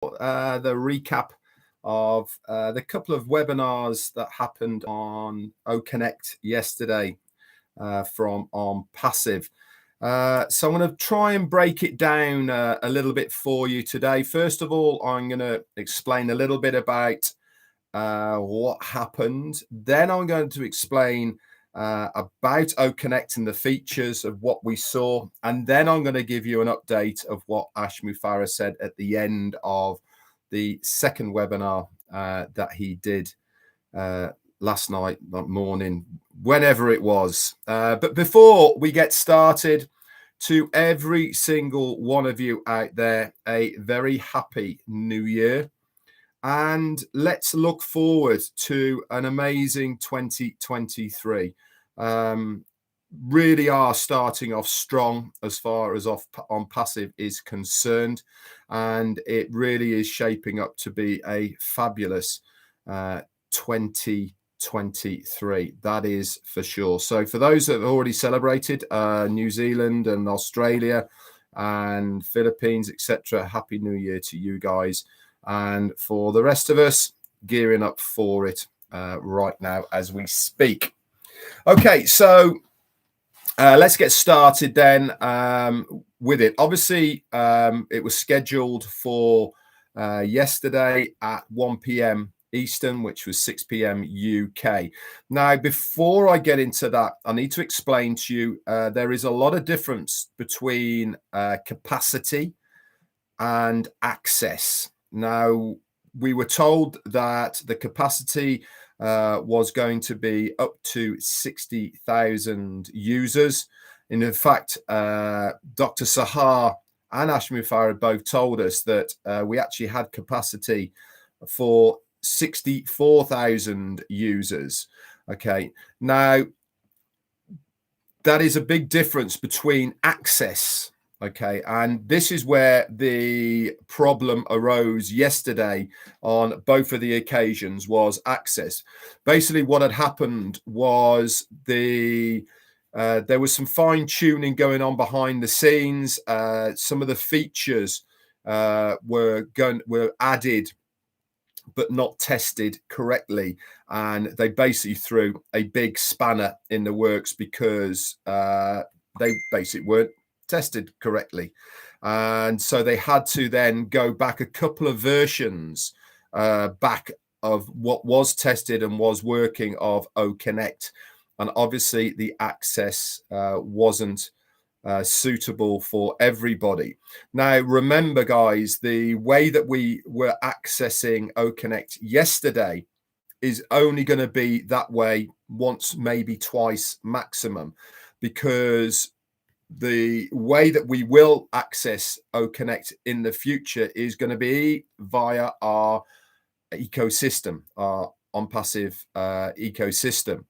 the recap of the couple of webinars that happened on OConnect yesterday from Onpassive. So I'm going to try and break it down a little bit for you today. First of all, I'm going to explain a little bit about what happened. Then I'm going to explain about OConnect and the features of what we saw. And then I'm going to give you an update of what Ash Mufareh said at the end of the second webinar that he did last night, that morning, whenever it was. But before we get started, to every single one of you out there, a very happy new year. And let's look forward to an amazing 2023. Really are starting off strong as far as Onpassive is concerned. And it really is shaping up to be a fabulous 2023. That is for sure. So for those that have already celebrated, New Zealand and Australia and Philippines, etc., Happy New Year to you guys. And for the rest of us, gearing up for it right now as we speak. Okay, so let's get started then with it. Obviously, it was scheduled for yesterday at 1 p.m. Eastern, which was 6 p.m. UK. Now, before I get into that, I need to explain to you there is a lot of difference between capacity and access. Now, we were told that the capacity was going to be up to 60,000 users. And in fact, Dr. Sahar and Ash Mufareh both told us that we actually had capacity for 64,000 users. Okay, now that is a big difference between access. Okay, and this is where the problem arose yesterday on both of the occasions, was access. Basically, what had happened was there was some fine tuning going on behind the scenes. Some of the features were added but not tested correctly, and they basically threw a big spanner in the works because they basically weren't tested correctly, and so they had to then go back a couple of versions back of what was tested and was working of OConnect, and obviously the access wasn't suitable for everybody. Now, remember, guys, the way that we were accessing OConnect yesterday is only going to be that way once, maybe twice maximum, because the way that we will access OConnect in the future is going to be via our ecosystem, our Onpassive ecosystem.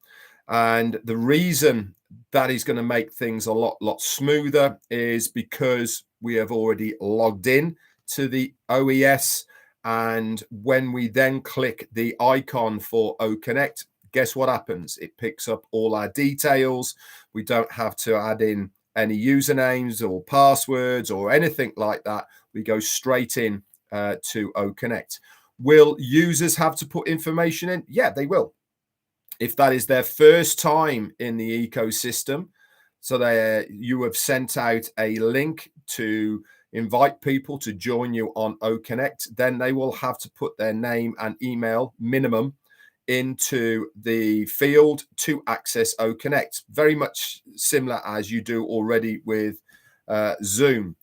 And the reason that is going to make things a lot smoother is because we have already logged in to the OES. And when we then click the icon for OConnect, guess what happens? It picks up all our details. We don't have to add in any usernames or passwords or anything like that. We go straight in to OConnect. Will users have to put information in? Yeah, they will. If that is their first time in the ecosystem, so you have sent out a link to invite people to join you on OConnect, then they will have to put their name and email minimum into the field to access OConnect. Very much similar as you do already with Zoom.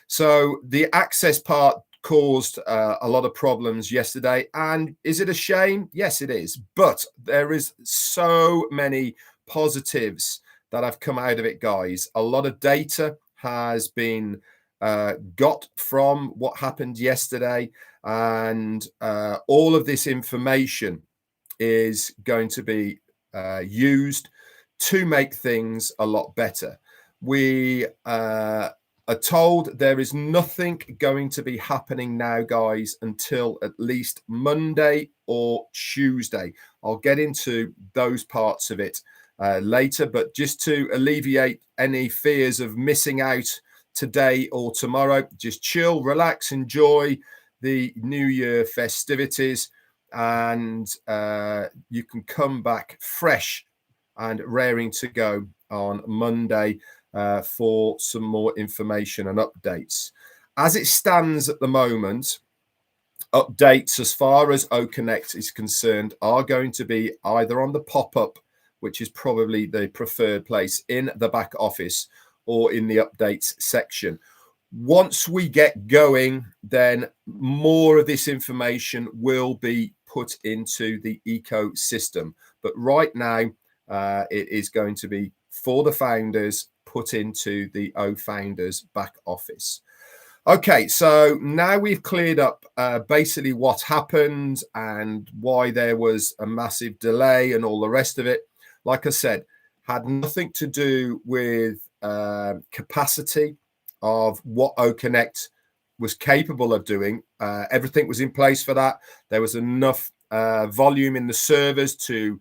So the access part caused a lot of problems yesterday. And is it a shame? Yes, it is. But there is so many positives that have come out of it, guys. A lot of data has been got from what happened yesterday. And all of this information is going to be used to make things a lot better. We are told there is nothing going to be happening now, guys, until at least Monday or Tuesday. I'll get into those parts of it later, but just to alleviate any fears of missing out today or tomorrow, just chill, relax, enjoy the New Year festivities, and you can come back fresh and raring to go on Monday for some more information and updates. As it stands at the moment, updates as far as OConnect is concerned are going to be either on the pop-up, which is probably the preferred place in the back office, or in the updates section. Once we get going, then more of this information will be put into the ecosystem. But right now, it is going to be for the founders, put into the OFounders back office. Okay, so now we've cleared up basically what happened and why there was a massive delay and all the rest of it. Like I said, had nothing to do with capacity of what OConnect was capable of doing. Everything was in place for that. There was enough volume in the servers to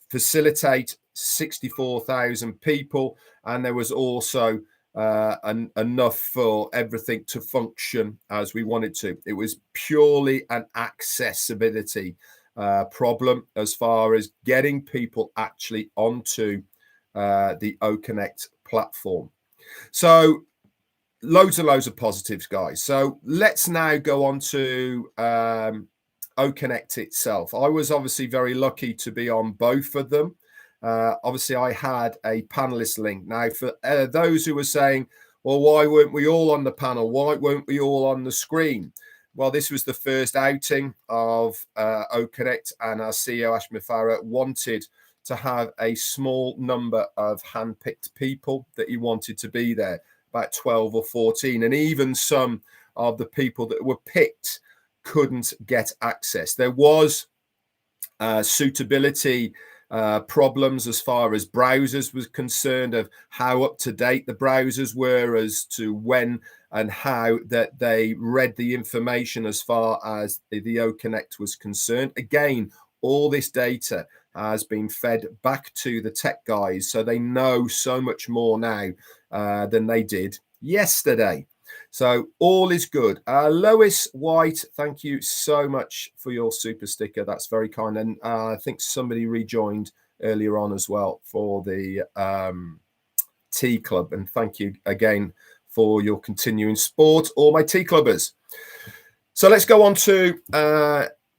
facilitate 64,000 people, and there was also enough for everything to function as we wanted to. It was purely an accessibility problem as far as getting people actually onto the OConnect platform. So loads and loads of positives, guys. So let's now go on to OConnect itself. I was obviously very lucky to be on both of them. Obviously, I had a panelist link. Now, for those who were saying, well, why weren't we all on the panel? Why weren't we all on the screen? Well, this was the first outing of OConnect, and our CEO, Ashmi Farah, wanted to have a small number of handpicked people that he wanted to be there, about 12 or 14. And even some of the people that were picked couldn't get access. There was suitability problems as far as browsers was concerned, of how up to date the browsers were as to when and how that they read the information as far as the OConnect was concerned. Again, all this data has been fed back to the tech guys, so they know so much more now than they did yesterday. So all is good. Lois White, thank you so much for your super sticker. That's very kind. And I think somebody rejoined earlier on as well for the Tea Club. And thank you again for your continuing support, all my Tea Clubbers. So let's go on to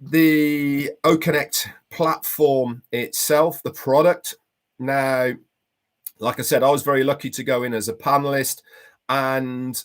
the OConnect platform itself, the product. Now, like I said, I was very lucky to go in as a panelist, and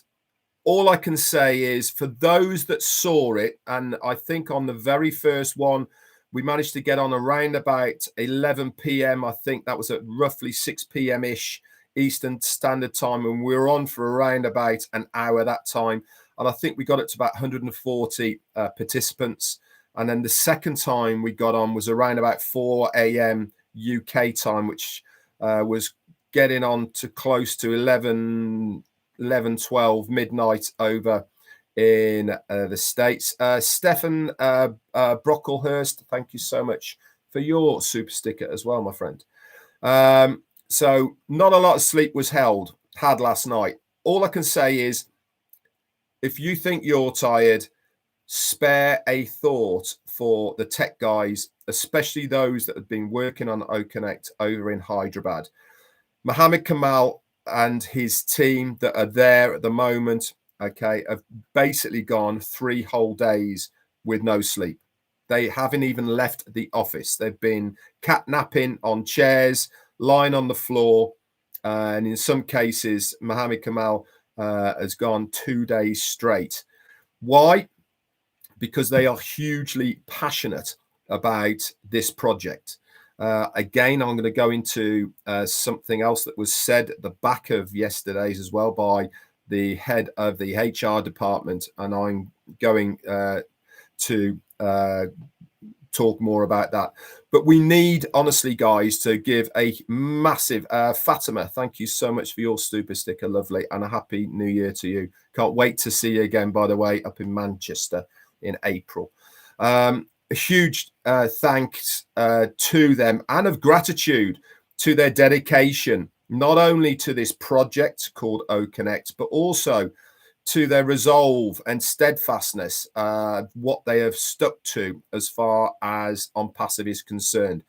all I can say is for those that saw it, and I think on the very first one, we managed to get on around about 11 p.m. I think that was at roughly 6 p.m.-ish Eastern Standard Time, and we were on for around about an hour that time. And I think we got it to about 140 participants. And then the second time we got on was around about 4 a.m. UK time, which was getting on to close to 11, 12 midnight over in the States. Stefan Brocklehurst, thank you so much for your super sticker as well, my friend. So not a lot of sleep was had last night. All I can say is, if you think you're tired, spare a thought for the tech guys, especially those that have been working on OConnect over in Hyderabad. Mohammed Kamal and his team that are there at the moment, okay, have basically gone 3 whole days with no sleep. They haven't even left the office. They've been catnapping on chairs, lying on the floor, and in some cases, Mohammed Kamal has gone 2 days straight. Why? Because they are hugely passionate about this project. Again, I'm going to go into something else that was said at the back of yesterday's as well by the head of the HR department, and I'm going to talk more about that. But we need, honestly, guys, to give a massive Fatima, thank you so much for your super sticker, lovely, and a happy new year to you. Can't wait to see you again, by the way, up in Manchester in April. A huge thanks to them, and of gratitude to their dedication, not only to this project called OConnect, but also to their resolve and steadfastness, what they have stuck to as far as Onpassive is concerned,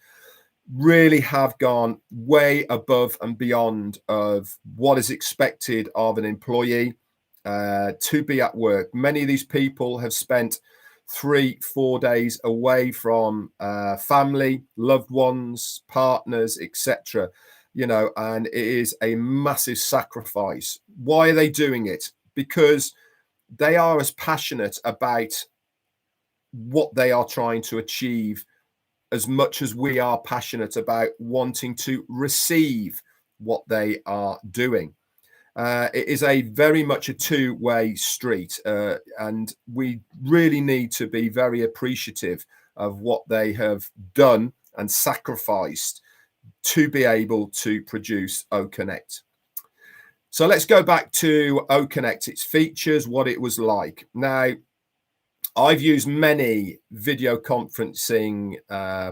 really have gone way above and beyond of what is expected of an employee to be at work. Many of these people have spent 3-4 days away from family, loved ones, partners, etc. And it is a massive sacrifice. Why are they doing it? Because they are as passionate about what they are trying to achieve as much as we are passionate about wanting to receive what they are doing. It is a very much a two-way street, and we really need to be very appreciative of what they have done and sacrificed to be able to produce OConnect. So let's go back to OConnect, its features, what it was like. Now, I've used many video conferencing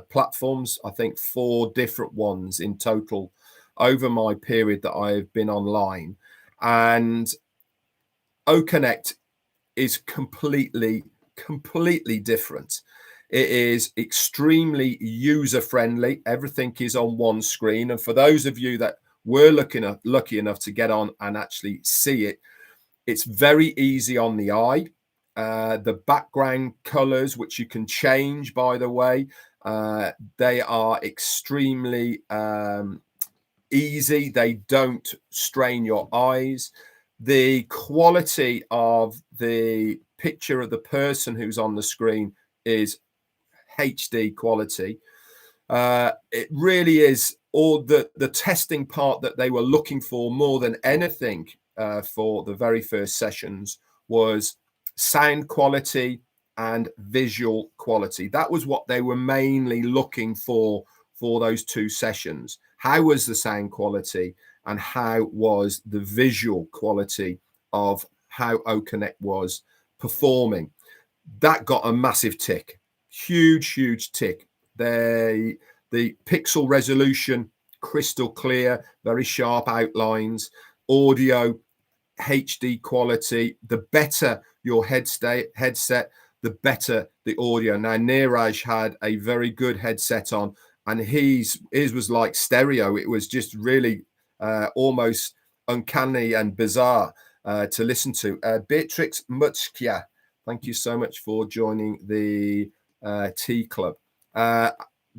platforms, I think 4 different ones in total over my period that I've been online. And OConnect is completely different. It is extremely user-friendly. Everything is on one screen. And for those of you that were lucky enough to get on and actually see it, it's very easy on the eye. The background colors, which you can change, by the way, they are extremely easy. They don't strain your eyes. The quality of the picture of the person who's on the screen is HD quality. It really is. All the testing part that they were looking for more than anything for the very first sessions was sound quality and visual quality. That was what they were mainly looking for those 2 sessions. How was the sound quality and how was the visual quality of how OConnect was performing? That got a massive tick, huge tick. The pixel resolution, crystal clear, very sharp outlines, audio, HD quality. The better your headset, the better the audio. Now, Neeraj had a very good headset on, and his was like stereo. It was just really almost uncanny and bizarre to listen to. Beatrix Mutskia, thank you so much for joining the T Club.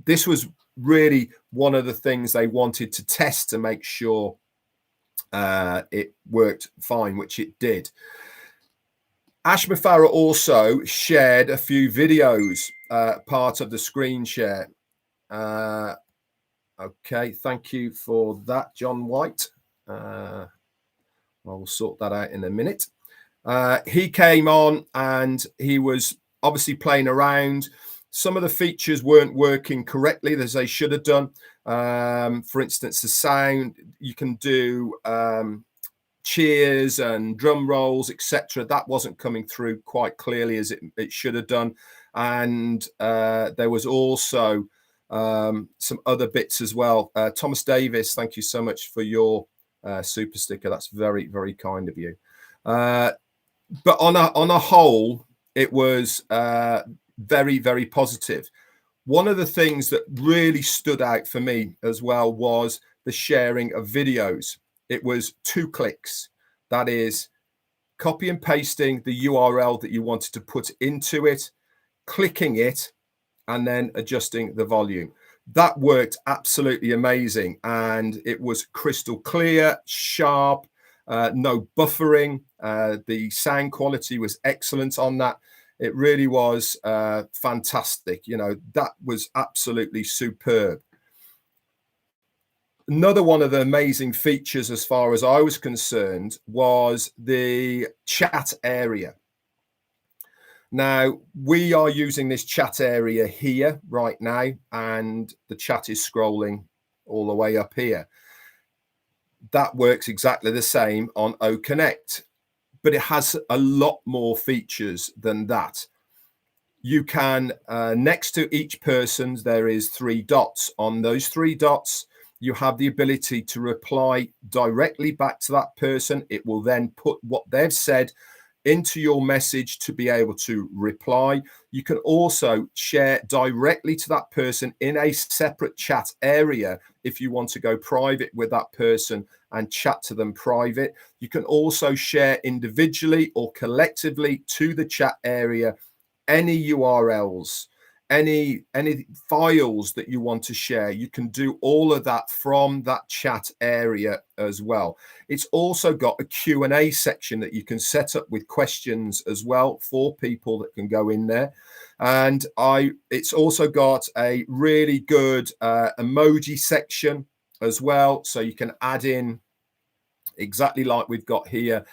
This was really one of the things they wanted to test to make sure it worked fine, which it did. Ashma Farah also shared a few videos, part of the screen share. Okay, thank you for that, John White. I will sort that out in a minute. He came on and he was obviously playing around. Some of the features weren't working correctly as they should have done. For instance, the sound, you can do cheers and drum rolls, etc. That wasn't coming through quite clearly as it should have done. And there was also some other bits as well. Thomas Davis, thank you so much for your super sticker. That's very, very kind of you. But on a whole, it was very, very positive. One of the things that really stood out for me as well was the sharing of videos. It was 2 clicks. That is copy and pasting the URL that you wanted to put into it, clicking it, and then adjusting the volume. That worked absolutely amazing. And it was crystal clear, sharp, no buffering. The sound quality was excellent on that. It really was fantastic. That was absolutely superb. Another one of the amazing features, as far as I was concerned, was the chat area. Now, we are using this chat area here right now, and the chat is scrolling all the way up here. That works exactly the same on OConnect, but it has a lot more features than that. You can, next to each person, there is 3 dots. On those 3 dots, you have the ability to reply directly back to that person. It will then put what they've said into your message to be able to reply. You can also share directly to that person in a separate chat area if you want to go private with that person and chat to them private. You can also share individually or collectively to the chat area any URLs, any files that you want to share. You can do all of that from that chat area as well. It's also got a Q&A section that you can set up with questions as well for people that can go in there. And it's also got a really good emoji section as well, so you can add in exactly like we've got here,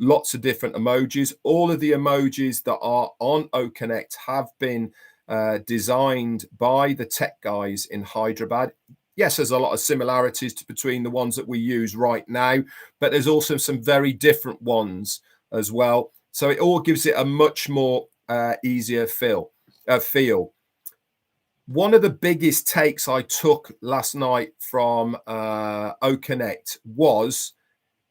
lots of different emojis. All of the emojis that are on OConnect have been designed by the tech guys in Hyderabad. Yes, there's a lot of similarities between the ones that we use right now, but there's also some very different ones as well. So it all gives it a much more easier feel. One of the biggest takes I took last night from OConnect was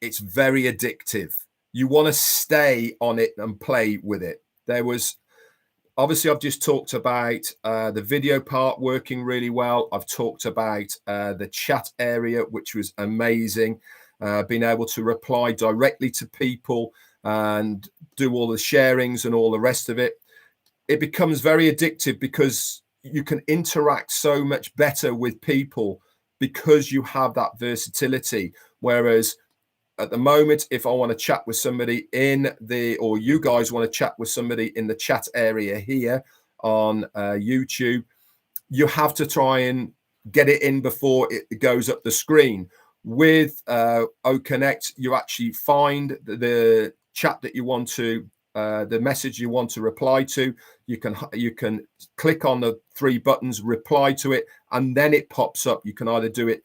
it's very addictive. You want to stay on it and play with it. There was, obviously, I've just talked about the video part working really well. I've talked about the chat area, which was amazing. Being able to reply directly to people and do all the sharings and all the rest of it. It becomes very addictive because you can interact so much better with people because you have that versatility. Whereas at the moment, if I want to chat with somebody or you guys want to chat with somebody in the chat area here on YouTube, you have to try and get it in before it goes up the screen. With OConnect, you actually find the chat that you want to, the message you want to reply to. You can click on the three buttons, reply to it, and then it pops up. You can either do it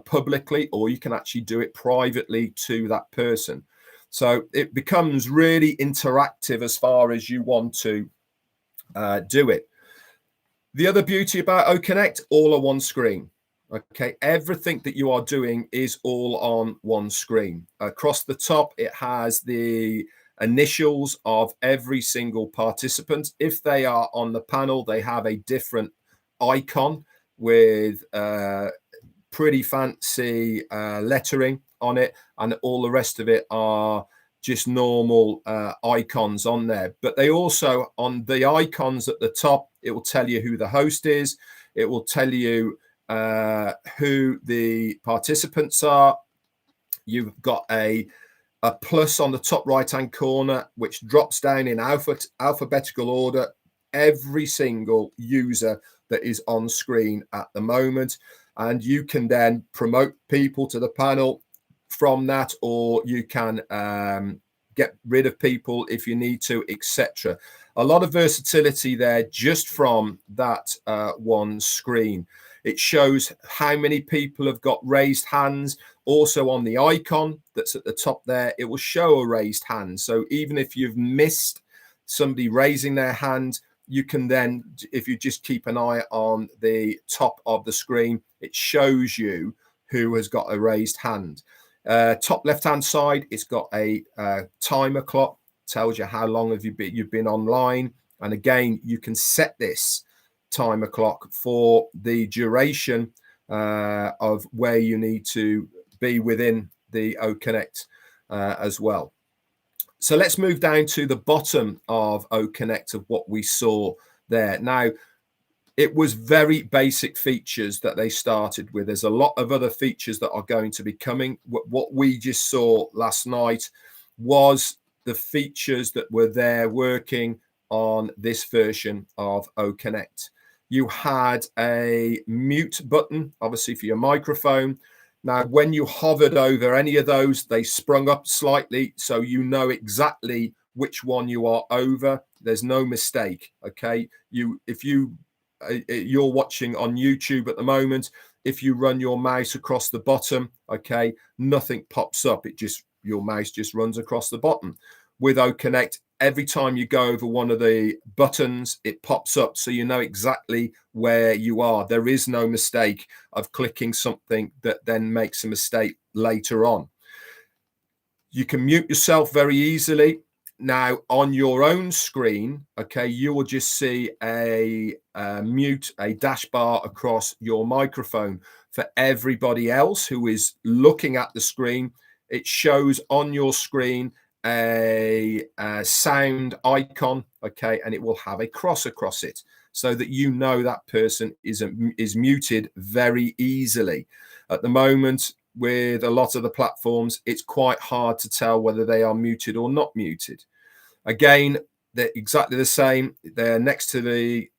publicly, or you can actually do it privately to that person. So it becomes really interactive as far as you want to do it. The other beauty about OConnect, all on one screen. Okay, everything that you are doing is all on one screen. Across the top, it has the initials of every single participant. If they are on the panel, they have a different icon with pretty fancy lettering on it, and all the rest of it are just normal icons on there. But they also, on the icons at the top, it will tell you who the host is. It will tell you who the participants are. You've got a plus on the top right hand corner, which drops down in alphabetical order every single user that is on screen at the moment. And you can then promote people to the panel from that, or you can get rid of people if you need to, etc. A lot of versatility there just from that one screen. It shows how many people have got raised hands. Also on the icon that's at the top there, it will show a raised hand. So even if you've missed somebody raising their hand, you can then, if you just keep an eye on the top of the screen, it shows you who has got a raised hand. Top left-hand side, it's got a timer clock, tells you how long you've been online. And again, you can set this timer clock for the duration of where you need to be within the OConnect as well. So let's move down to the bottom of OConnect of what we saw there. Now, it was very basic features that they started with. There's a lot of other features that are going to be coming. What we just saw last night was the features that were there working on this version of OConnect. You had a mute button, obviously for your microphone. Now, when you hovered over any of those, they sprung up slightly, so you know exactly which one you are over. There's no mistake, okay? If you're watching on YouTube at the moment, if you run your mouse across the bottom, okay, nothing pops up. Your mouse just runs across the bottom. With OConnect, every time you go over one of the buttons, it pops up, so you know exactly where you are. There is no mistake of clicking something that then makes a mistake later on. You can mute yourself very easily. Now on your own screen, okay, you will just see a mute, a dash bar across your microphone. For everybody else who is looking at the screen, it shows on your screen a sound icon, okay, and it will have a cross across it so that you know that person is muted very easily. At the moment, with a lot of the platforms, it's quite hard to tell whether they are muted or not muted. Again, they're exactly the same. They're next to the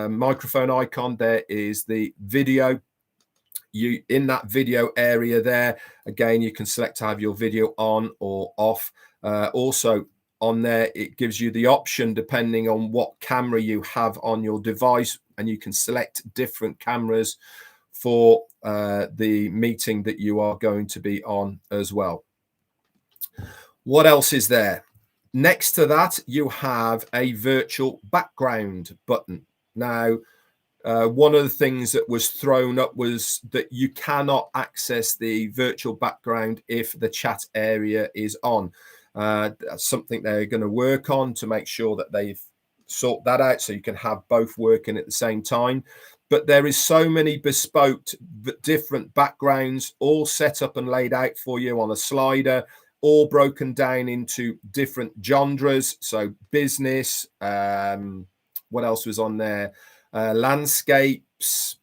microphone icon. There is the video. You in that video area there, again, you can select to have your video on or off. Also on there, it gives you the option depending on what camera you have on your device, and you can select different cameras for the meeting that you are going to be on as well. What else is there? Next to that, you have a virtual background button. Now, one of the things that was thrown up was that you cannot access the virtual background if the chat area is on. That's something they're going to work on to make sure that they've sort that out so you can have both working at the same time. But there is so many bespoke different backgrounds all set up and laid out for you on a slider, all broken down into different genres. So business, what else was on there? Landscapes,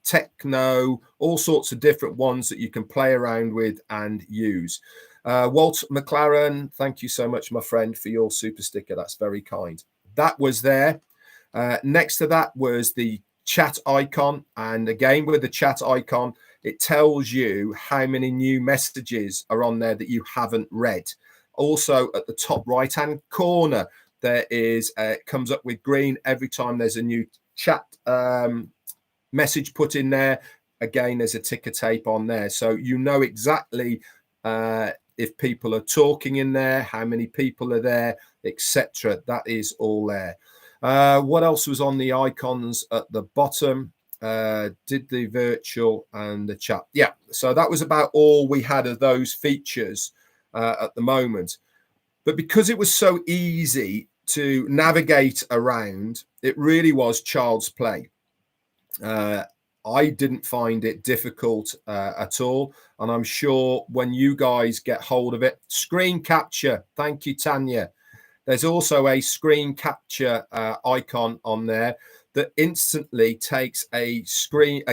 techno, all sorts of different ones that you can play around with and use. Walt McLaren, thank you so much, my friend, for your super sticker. That's very kind. That was there. Next to that was the chat icon. And again, with the chat icon, it tells you how many new messages are on there that you haven't read. Also, at the top right-hand corner, there is, it comes up with green every time there's a new chat message put in there. Again, there's a ticker tape on there. So you know exactly if people are talking in there, how many people are there, etc. That is all there. What else was on the icons at the bottom? Did the virtual and the chat. Yeah, so that was about all we had of those features at the moment. But because it was so easy to navigate around, it really was child's play. I didn't find it difficult at all. And I'm sure when you guys get hold of it, screen capture. Thank you, Tanya. There's also a screen capture icon on there that instantly takes a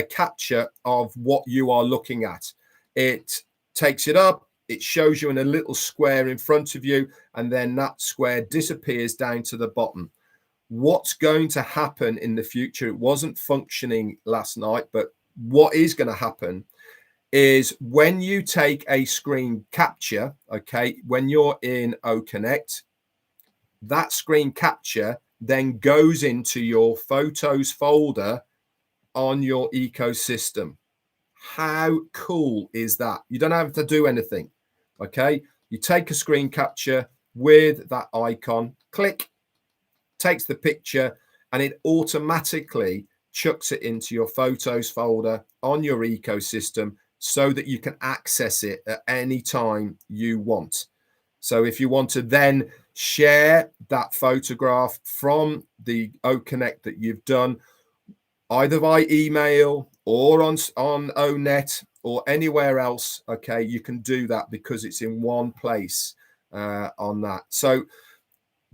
capture of what you are looking at. It takes it up, it shows you in a little square in front of you, and then that square disappears down to the bottom. What's going to happen in the future? It wasn't functioning last night, but what is going to happen is when you take a screen capture, okay, when you're in OConnect, that screen capture then goes into your photos folder on your ecosystem. How cool is that? You don't have to do anything. Okay, you take a screen capture with that icon, click, takes the picture, and it automatically chucks it into your photos folder on your ecosystem so that you can access it at any time you want. So if you want to then share that photograph from the OConnect that you've done, either by email or on ONet or anywhere else, okay, you can do that because it's in one place on that. So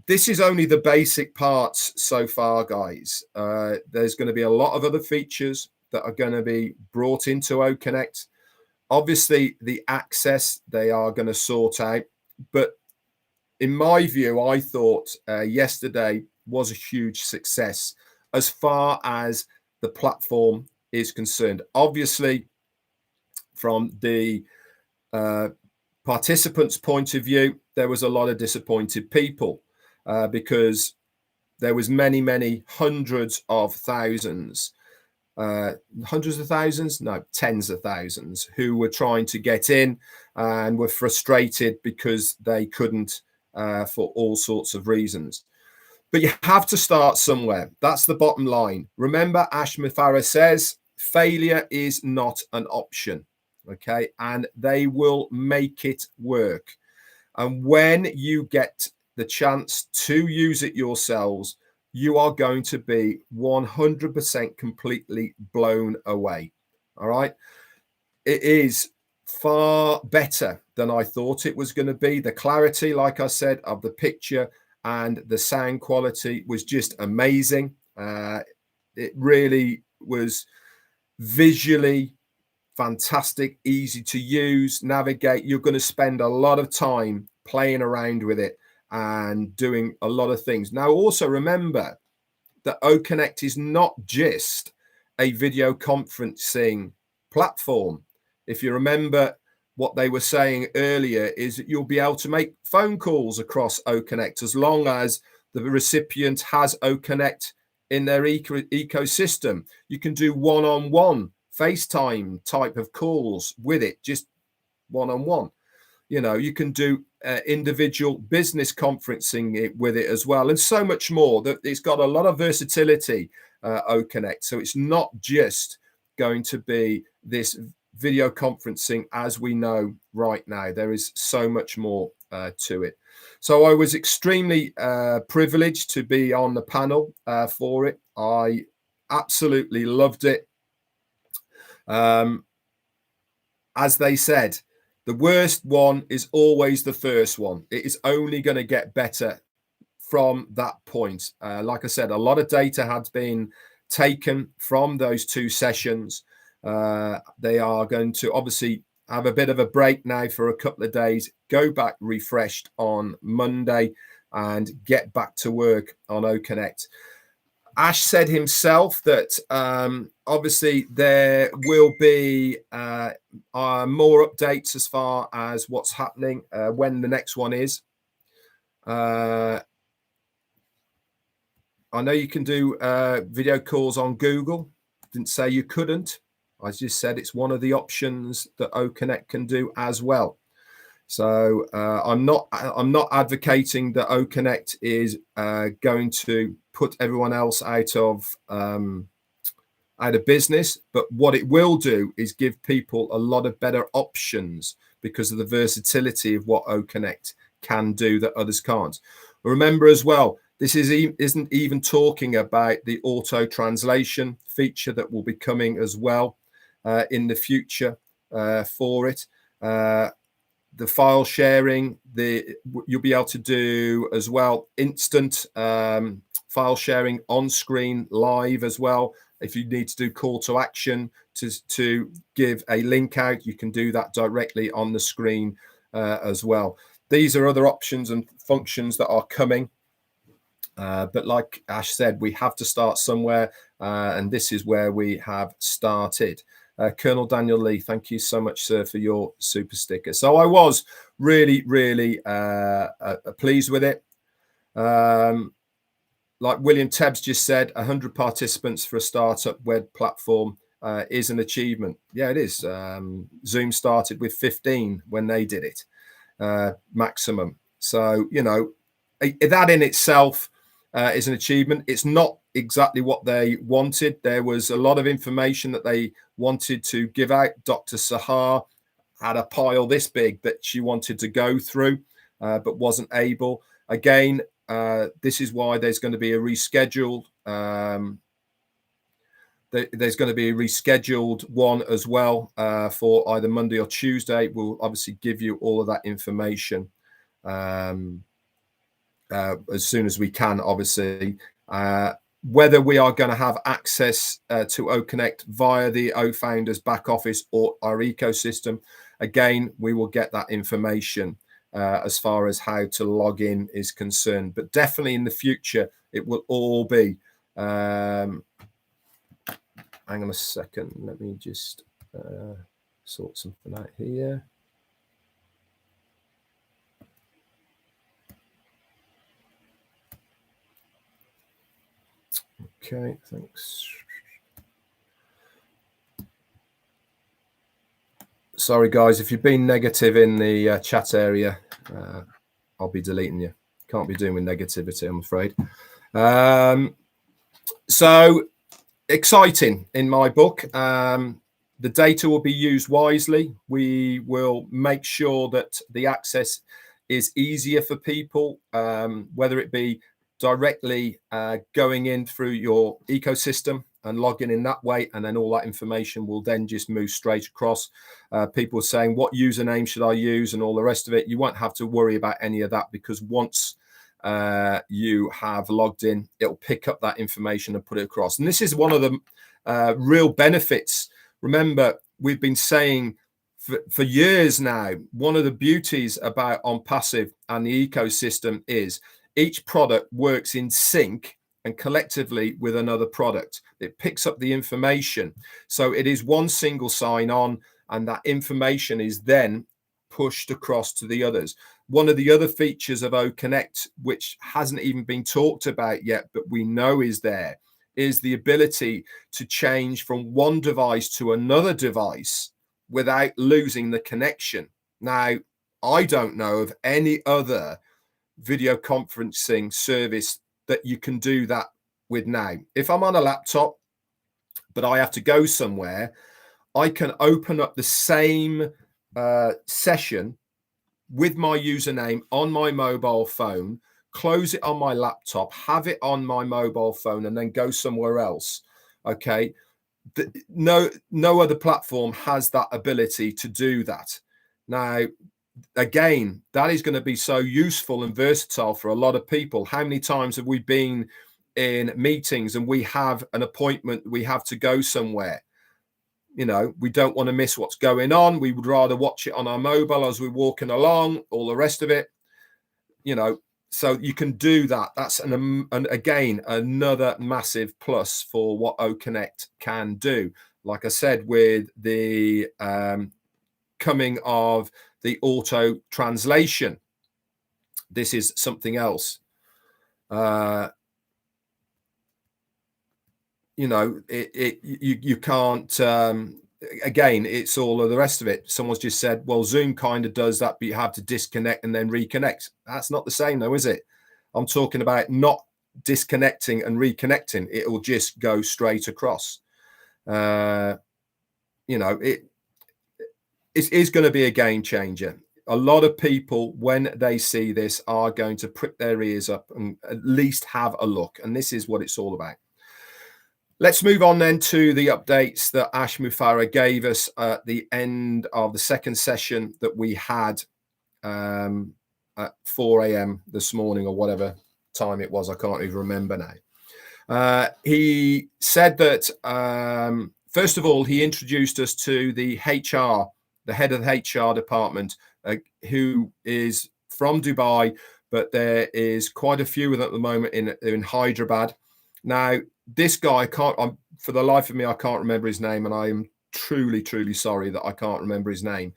this is only the basic parts so far, guys. There's going to be a lot of other features that are going to be brought into OConnect. Obviously, the access they are going to sort out. But in my view, I thought yesterday was a huge success as far as the platform is concerned. Obviously, from the participants' point of view, there was a lot of disappointed people because there was many hundreds of thousands, tens of thousands who were trying to get in and were frustrated because they couldn't for all sorts of reasons. But you have to start somewhere. That's the bottom line. Remember, Ash Mafara says failure is not an option. Okay, and they will make it work. And when you get the chance to use it yourselves, you are going to be 100% completely blown away. All right. It is far better than I thought it was going to be. The clarity, like I said, of the picture and the sound quality was just amazing. It really was visually fantastic, easy to use, navigate. You're going to spend a lot of time playing around with it and doing a lot of things. Now, also remember that OConnect is not just a video conferencing platform. If you remember what they were saying earlier, is that you'll be able to make phone calls across OConnect as long as the recipient has OConnect in their ecosystem. You can do one-on-one FaceTime type of calls with it, just one-on-one. You know, you can do individual business conferencing with it as well, and so much more. That it's got a lot of versatility, OConnect. So it's not just going to be this video conferencing as we know right now. There is so much more to it. So I was extremely privileged to be on the panel for it. I absolutely loved it. As they said, the worst one is always the first one. It is only going to get better from that point. Like I said, a lot of data had been taken from those 2 sessions. They are going to obviously have a bit of a break now for a couple of days, go back refreshed on Monday and get back to work on OConnect. Ash said himself that obviously there will be more updates as far as what's happening, when the next one is. I know you can do video calls on Google. Didn't say you couldn't. I just said it's one of the options that OConnect can do as well. So I'm not advocating that OConnect is going to put everyone else out of business, but what it will do is give people a lot of better options because of the versatility of what OConnect can do that others can't. Remember as well, this isn't even talking about the auto translation feature that will be coming as well in the future for it. The file sharing, you'll be able to do as well instant file sharing on screen live as well. If you need to do call to action to give a link out, you can do that directly on the screen as well. These are other options and functions that are coming. But like Ash said, we have to start somewhere, and this is where we have started. Colonel Daniel Lee, thank you so much, sir, for your super sticker. So I was really, really pleased with it. Like William Tebbs just said, 100 participants for a startup web platform is an achievement. Yeah, it is. Zoom started with 15 when they did it, maximum. So, you know, that in itself is an achievement. It's not exactly what they wanted. There was a lot of information that they wanted to give out. Dr. Sahar had a pile this big that she wanted to go through, but wasn't able. Again, this is why there's going to be a rescheduled. There's going to be a rescheduled one as well for either Monday or Tuesday. We'll obviously give you all of that information as soon as we can, obviously. Whether we are going to have access to OConnect via the OFounders back office or our ecosystem, again, we will get that information as far as how to log in is concerned. But definitely in the future, it will all be. Hang on a second. Let me just sort something out here. Okay, thanks. Sorry, guys, if you've been negative in the chat area, I'll be deleting you. Can't be doing with negativity, I'm afraid. So exciting in my book. The data will be used wisely. We will make sure that the access is easier for people, whether it be directly going in through your ecosystem and logging in that way, and then all that information will then just move straight across. People saying, what username should I use and all the rest of it. You won't have to worry about any of that, because once you have logged in, it'll pick up that information and put it across. And this is one of the real benefits. Remember, we've been saying for years now, one of the beauties about Onpassive and the ecosystem is each product works in sync and collectively with another product. It picks up the information. So it is one single sign on, and that information is then pushed across to the others. One of the other features of OConnect, which hasn't even been talked about yet, but we know is there, is the ability to change from one device to another device without losing the connection. Now, I don't know of any other video conferencing service that you can do that with now. If I'm on a laptop, but I have to go somewhere, I can open up the same session with my username on my mobile phone, close it on my laptop, have it on my mobile phone, and then go somewhere else. Okay. No other platform has that ability to do that. Now, again, that is going to be so useful and versatile for a lot of people. How many times have we been in meetings and we have an appointment, we have to go somewhere? You know, we don't want to miss what's going on. We would rather watch it on our mobile as we're walking along, all the rest of it, you know. So you can do that. That's again, another massive plus for what OConnect can do. Like I said, with the coming of the auto translation, this is something else. You know, you can't. Again, it's all of the rest of it. Someone's just said, well, Zoom kind of does that, but you have to disconnect and then reconnect. That's not the same, though, is it? I'm talking about not disconnecting and reconnecting. It will just go straight across. You know, it is going to be a game changer. A lot of people, when they see this, are going to prick their ears up and at least have a look. And this is what it's all about. Let's move on then to the updates that Ash Mufareh gave us at the end of the second session that we had at 4 a.m. this morning, or whatever time it was. I can't even remember now. He said that, first of all, he introduced us to the HR, the head of the HR department, who is from Dubai, but there is quite a few of them at the moment in Hyderabad. Now, this guy for the life of me, I can't remember his name, and I am truly, truly sorry that I can't remember his name.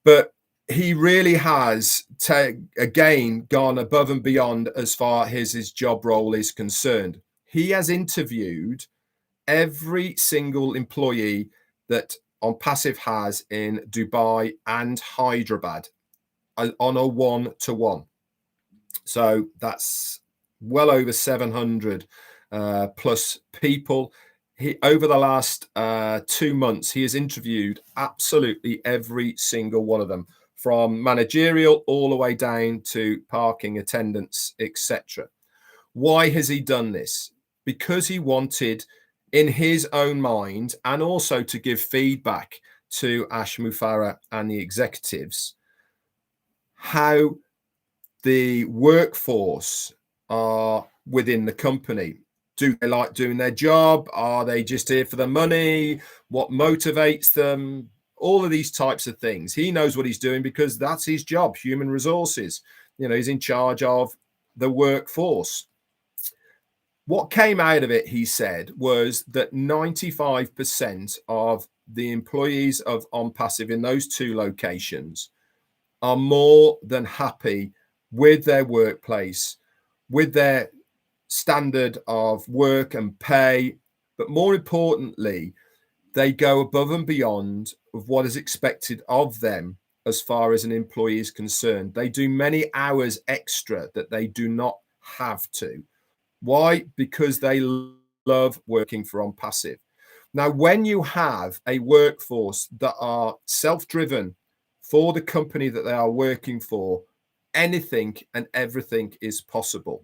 But he really has, again, gone above and beyond as far as his job role is concerned. He has interviewed every single employee that Onpassive has in Dubai and Hyderabad on a one-to-one. So that's well over 700 plus people. Over the last 2 months, he has interviewed absolutely every single one of them, from managerial all the way down to parking attendants, etc. Why has he done this? Because he wanted, in his own mind, and also to give feedback to Ash Mufareh and the executives, how the workforce are within the company. Do they like doing their job? Are they just here for the money? What motivates them? All of these types of things. He knows what he's doing because that's his job, human resources. You know, he's in charge of the workforce. What came out of it, he said, was that 95% of the employees of Onpassive in those two locations are more than happy with their workplace, with their standard of work and pay, but more importantly, they go above and beyond of what is expected of them as far as an employee is concerned. They do many hours extra that they do not have to. Why? Because they love working for Onpassive. Now, when you have a workforce that are self-driven for the company that they are working for, anything and everything is possible.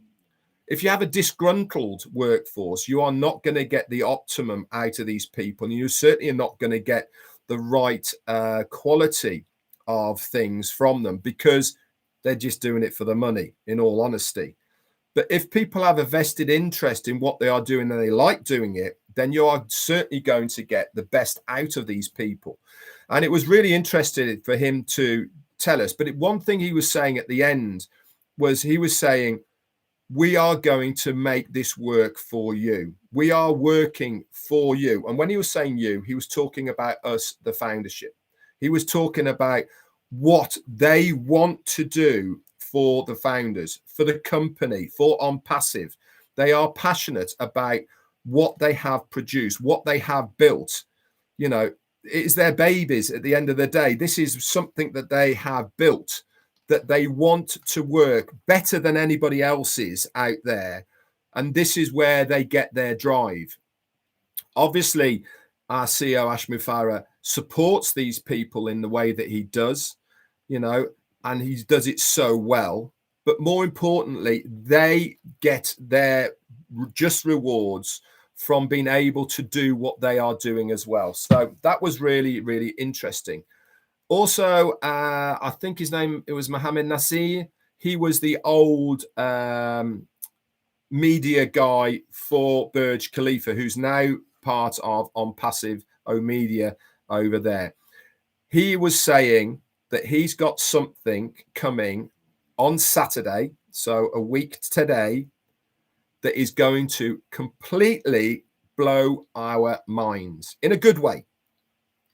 If you have a disgruntled workforce, you are not going to get the optimum out of these people, and you certainly are not going to get the right quality of things from them, because they're just doing it for the money, in all honesty. But if people have a vested interest in what they are doing and they like doing it, then you are certainly going to get the best out of these people. And it was really interesting for him to tell us. But one thing he was saying at the end was, he was saying, we are going to make this work for you. We are working for you. And when he was saying you, he was talking about us, the Foundership. He was talking about what they want to do for the founders, for the company, for Onpassive. They are passionate about what they have produced, what they have built. You know, it's their babies at the end of the day. This is something that they have built, that they want to work better than anybody else's out there. And this is where they get their drive. Obviously, our CEO, Ash Mufareh, supports these people in the way that he does, you know, and he does it so well. But more importantly, they get their just rewards from being able to do what they are doing as well. So that was really, really interesting. Also, I think his name, it was Mohammed Nasir. He was the old media guy for Burj Khalifa, who's now part of Onpassive Media over there. He was saying that he's got something coming on Saturday, so a week today, that is going to completely blow our minds in a good way.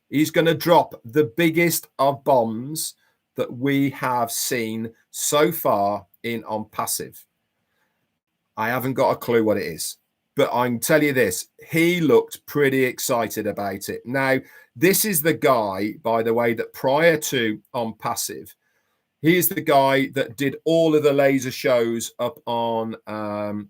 He's going to drop the biggest of bombs that we have seen so far in Onpassive. I haven't got a clue what it is, but I can tell you this, he looked pretty excited about it. Now, this is the guy, by the way, that prior to Onpassive, he is the guy that did all of the laser shows up on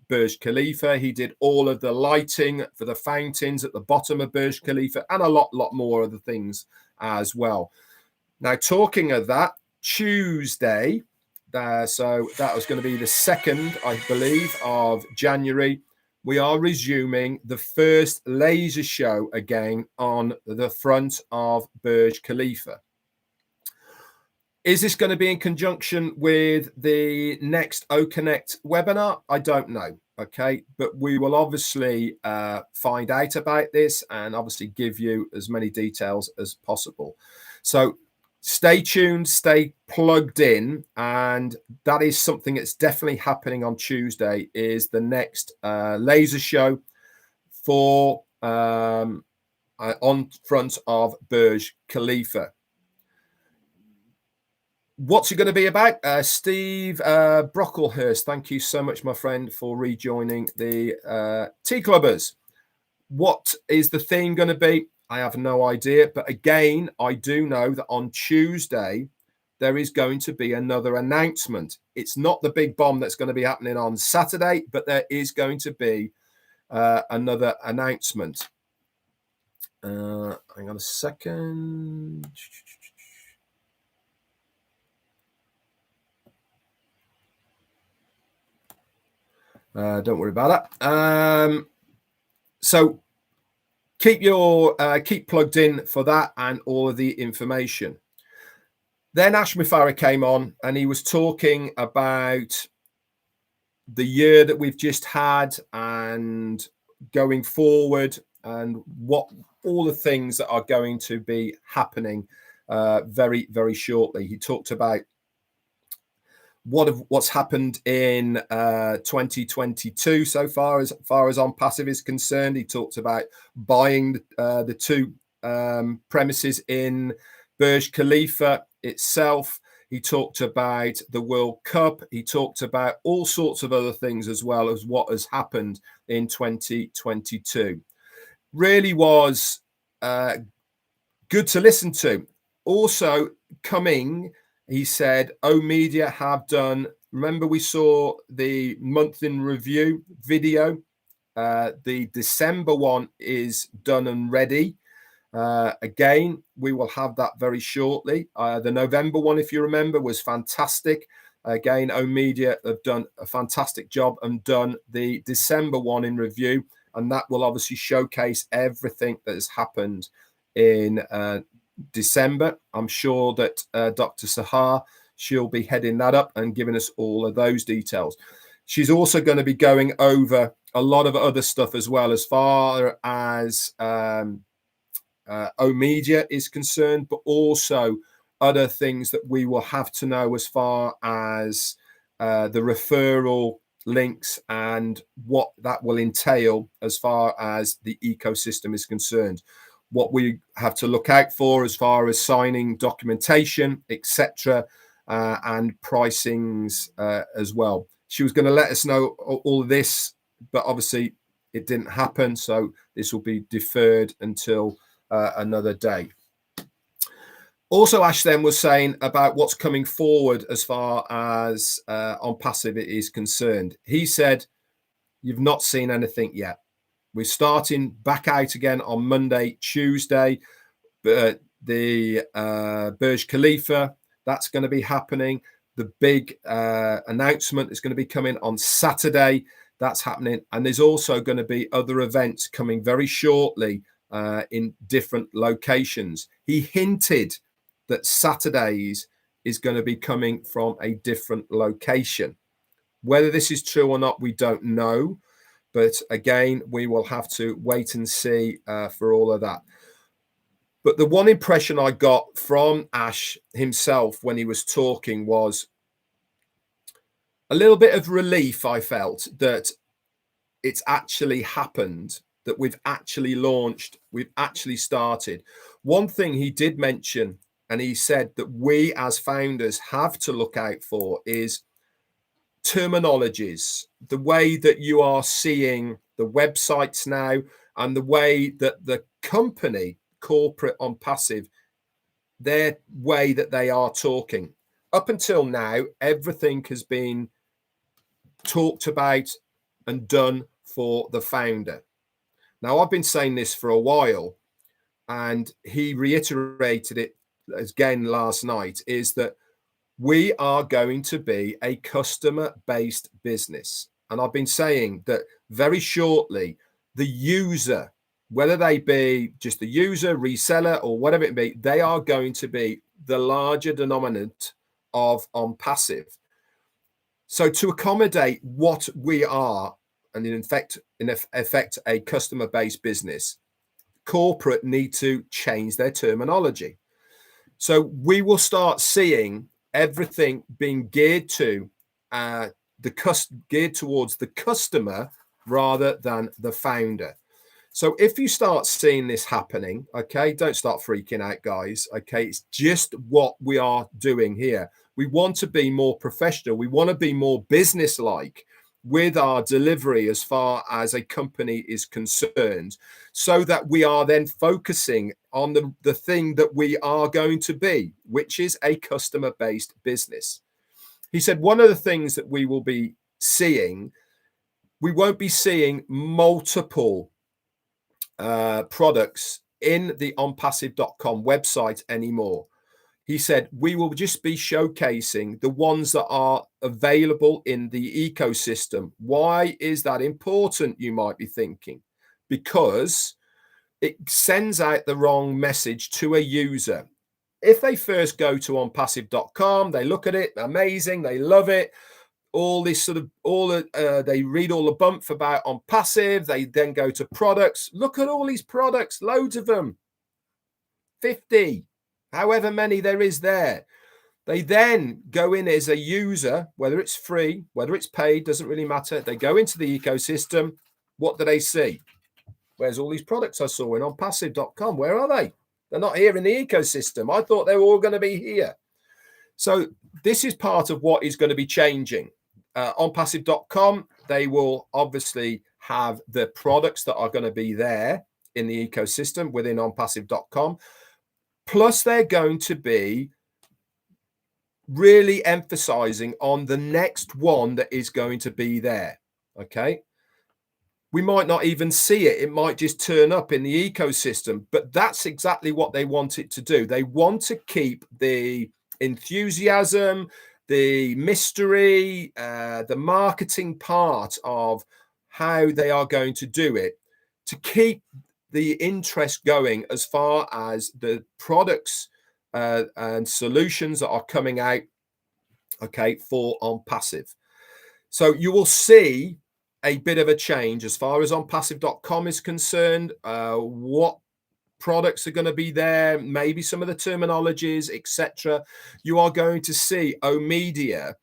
Burj Khalifa. He did all of the lighting for the fountains at the bottom of Burj Khalifa, and a lot more of the things as well. Now, talking of that, Tuesday, so that was going to be the 2nd, I believe, of January, we are resuming the first laser show again on the front of Burj Khalifa. Is this going to be in conjunction with the next OConnect webinar? I don't know. Okay, but we will obviously find out about this and obviously give you as many details as possible. So stay tuned, stay plugged in, and that is something that's definitely happening on Tuesday, is the next laser show for on front of Burj Khalifa. What's it going to be about? Steve Brocklehurst, thank you so much, my friend, for rejoining the Tea Clubbers. What is the theme going to be? I have no idea. But again, I do know that on Tuesday, there is going to be another announcement. It's not the big bomb that's going to be happening on Saturday, but there is going to be another announcement. Hang on a second. Don't worry about that. So keep plugged in for that and all of the information. Then Ash Mufareh came on and he was talking about the year that we've just had and going forward, and what all the things that are going to be happening very, very shortly. He talked about what's happened in 2022 so far as Onpassive is concerned. He talked about buying the 2 premises in Burj Khalifa itself. He talked about the World Cup. He talked about all sorts of other things, as well as what has happened in 2022. Really was good to listen to. Also coming, he said, Media have done, remember we saw the month in review video. The December one is done and ready. Again, we will have that very shortly. The November one, if you remember, was fantastic. Again, Media have done a fantastic job and done the December one in review, and that will obviously showcase everything that has happened in December. I'm sure that Dr. Sahar, she'll be heading that up and giving us all of those details. She's also going to be going over a lot of other stuff as well, as far as Media is concerned, but also other things that we will have to know as far as the referral links and what that will entail as far as the ecosystem is concerned, what we have to look out for as far as signing documentation, etc., and pricings as well. She was going to let us know all of this, but obviously it didn't happen, so this will be deferred until another day. Also, Ash then was saying about what's coming forward as far as Onpassive is concerned. He said, you've not seen anything yet. We're starting back out again on Monday, Tuesday. But the Burj Khalifa, that's going to be happening. The big announcement is going to be coming on Saturday. That's happening. And there's also going to be other events coming very shortly in different locations. He hinted that Saturdays is going to be coming from a different location. Whether this is true or not, we don't know. But again, we will have to wait and see for all of that. But the one impression I got from Ash himself when he was talking was a little bit of relief. I felt that it's actually happened, that we've actually launched, we've actually started. One thing he did mention, and he said that we as founders have to look out for, is terminologies, the way that you are seeing the websites now and the way that the company, corporate Onpassive, their way that they are talking. Up until now, everything has been talked about and done for the founder. Now, I've been saying this for a while, and he reiterated it again last night, is that we are going to be a customer-based business. And I've been saying that very shortly, the user, whether they be just the user, reseller, or whatever it be, they are going to be the larger denominator of Onpassive. So to accommodate what we are, and in effect a customer-based business, corporate need to change their terminology. So we will start seeing everything being geared to geared towards the customer rather than the founder. So if you start seeing this happening, okay, don't start freaking out, guys. Okay, it's just what we are doing here. We want to be more professional. We want to be more business-like with our delivery as far as a company is concerned, so that we are then focusing on the thing that we are going to be, which is a customer-based business. He said one of the things that we will be seeing, we won't be seeing multiple products in the onpassive.com website anymore. He said we will just be showcasing the ones that are available in the ecosystem. Why is that important, you might be thinking? Because it sends out the wrong message to a user. If they first go to onpassive.com, they look at it, amazing, they love it, all this sort of, they read all the bump about Onpassive, they then go to products, look at all these products, loads of them, 50, however many there is there. They then go in as a user, whether it's free, whether it's paid, doesn't really matter. They go into the ecosystem. What do they see? Where's all these products I saw in onpassive.com? Where are they? They're not here in the ecosystem. I thought they were all going to be here. So this is part of what is going to be changing. Onpassive.com, they will obviously have the products that are going to be there in the ecosystem within onpassive.com. Plus, they're going to be really emphasizing on the next one that is going to be there. Okay. We might not even see it. It might just turn up in the ecosystem, but that's exactly what they want it to do. They want to keep the enthusiasm the mystery, the marketing part of how they are going to do it to keep the interest going as far as the products and solutions that are coming out, okay, for Onpassive. So you will see a bit of a change as far as onpassive.com is concerned, what products are going to be there, maybe some of the terminologies, etc. You are going to see OMedia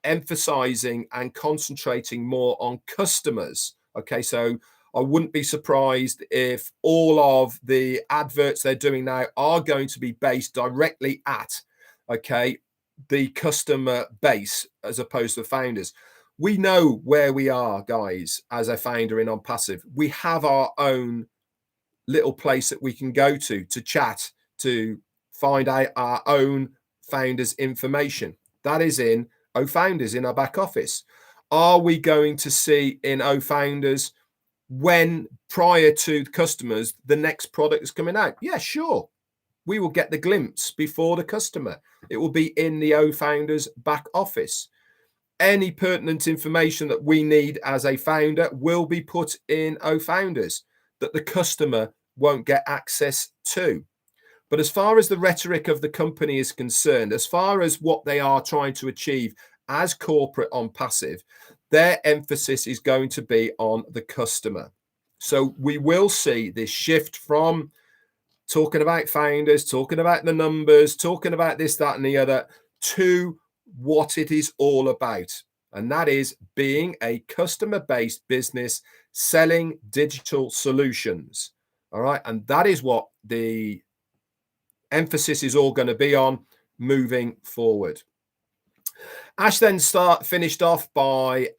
emphasizing and concentrating more on customers. Okay, so I wouldn't be surprised if all of the adverts they're doing now are going to be based directly at, okay, the customer base as opposed to founders. We know where we are, guys, as a founder in Onpassive. We have our own little place that we can go to chat, to find out our own founders information. That is in OFounders, in our back office. Are we going to see in OFounders, when prior to customers, the next product is coming out? Yeah, sure. We will get the glimpse before the customer. It will be in the OFounders back office. Any pertinent information that we need as a founder will be put in OFounders that the customer won't get access to. But as far as the rhetoric of the company is concerned, as far as what they are trying to achieve as corporate Onpassive, their emphasis is going to be on the customer. So we will see this shift from talking about founders, talking about the numbers, talking about this, that, and the other, to what it is all about. And that is being a customer-based business selling digital solutions. All right. And that is what the emphasis is all going to be on moving forward. Ash then finished off by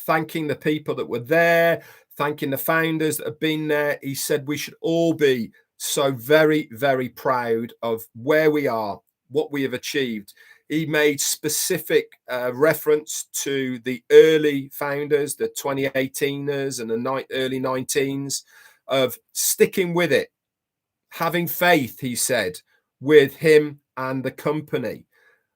thanking the people that were there, thanking the founders that have been there. He said we should all be so very, very proud of where we are, what we have achieved. He made specific reference to the early founders, the 2018ers and the early 19s, of sticking with it, having faith, he said, with him and the company.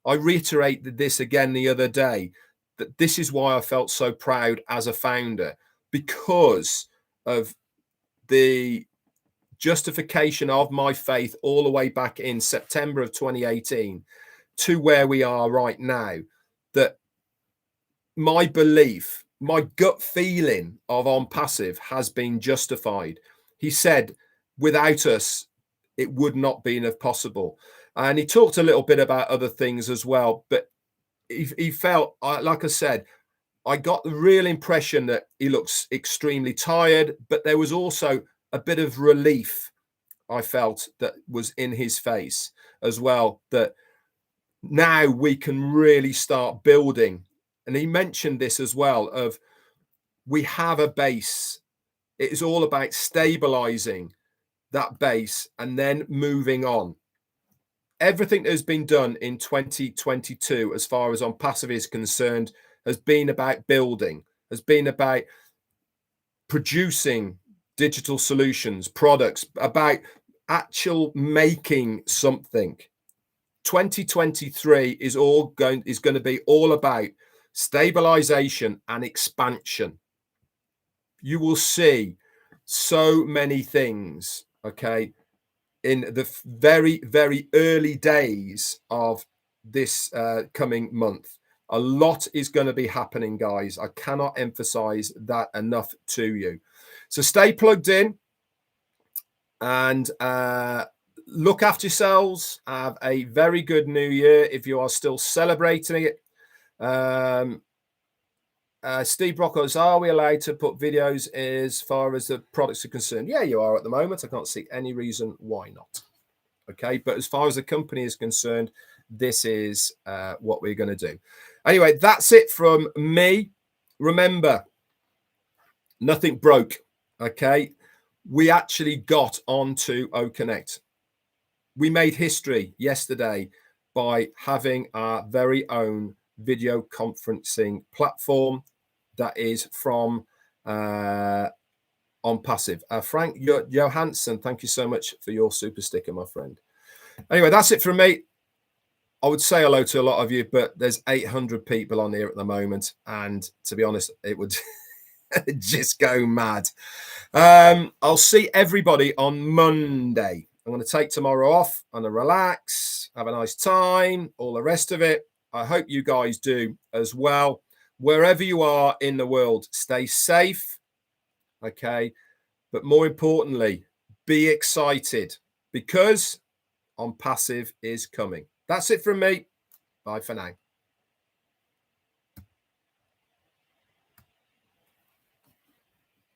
I reiterated this again the other day, that this is why I felt so proud as a founder, because of the justification of my faith all the way back in September of 2018 to where we are right now, that my belief, my gut feeling of Onpassive has been justified. He said, without us, it would not be possible. And he talked a little bit about other things as well, but he felt, like I said, I got the real impression that he looks extremely tired, but there was also a bit of relief I felt that was in his face as well, that now we can really start building. And he mentioned this as well, of we have a base. It is all about stabilizing that base and then moving on. Everything that has been done in 2022, as far as Onpassive is concerned, has been about building, has been about producing digital solutions, products, about actual making something. 2023 is going to be all about stabilization and expansion. You will see so many things, okay, in the very, very early days of this coming month. A lot is going to be happening, guys. I cannot emphasize that enough to you. So stay plugged in and look after yourselves. Have a very good new year if you are still celebrating it. Steve Brockos, are we allowed to put videos as far as the products are concerned? Yeah, you are at the moment. I can't see any reason why not. Okay, but as far as the company is concerned, this is what we're going to do. Anyway, that's it from me. Remember, nothing broke. Okay, we actually got onto OConnect. We made history yesterday by having our very own video conferencing platform that is from Onpassive. Frank Johansson, thank you so much for your super sticker, my friend. Anyway, that's it from me. I would say hello to a lot of you, but there's 800 people on here at the moment. And to be honest, it would just go mad. I'll see everybody on Monday. I'm going to take tomorrow off and relax, have a nice time, all the rest of it. I hope you guys do as well. Wherever you are in the world, stay safe. Okay. But more importantly, be excited because Onpassive is coming. That's it from me. Bye for now.